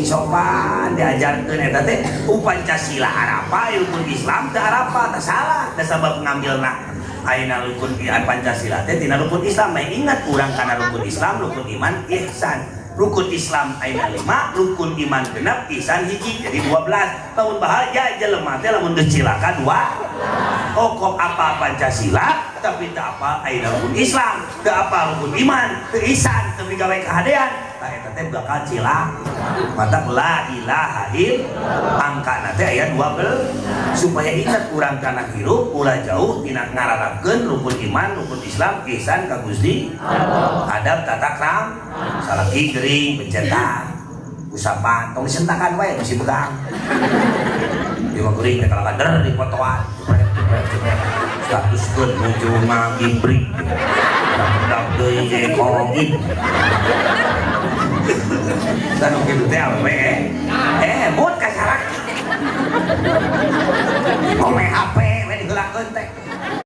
sopan diajarkeun eta teh Pancasila harapa rukun Islam teh harapa teh salah teh sabab ngambilna ayeuna rukun Pancasila teh tina rukun Islam. Bae ingat urang kana rukun Islam, rukun iman, ihsan. Rukun Islam ayeuna 5, rukun iman genep, ihsan hiji jadi 12. Tahun bahagia jelema teh lamun geus cilaka 2. Pokok apa Pancasila tapi tak apa ayeuna rukun Islam, teu apa rukun iman, teu ihsan, teu gawe kahadean. Tah eta teh bakal cilaka. Mata la ilaha illallah angkana teh aya 12 supaya ingat urang kana hirup ulah jauh tina ngararapkeun rukun iman, rukun Islam, ihsan ka Gusti Allah. Adab tata krama salaki gering pencetak usapan tong disentakan wae masih pegang di mah geuring teh kalakader di fotoan statuskeun nuju ngagibrik budak deui ge kogit dan kitu teh awe mut ka salaki ome HP we digeulakeun teh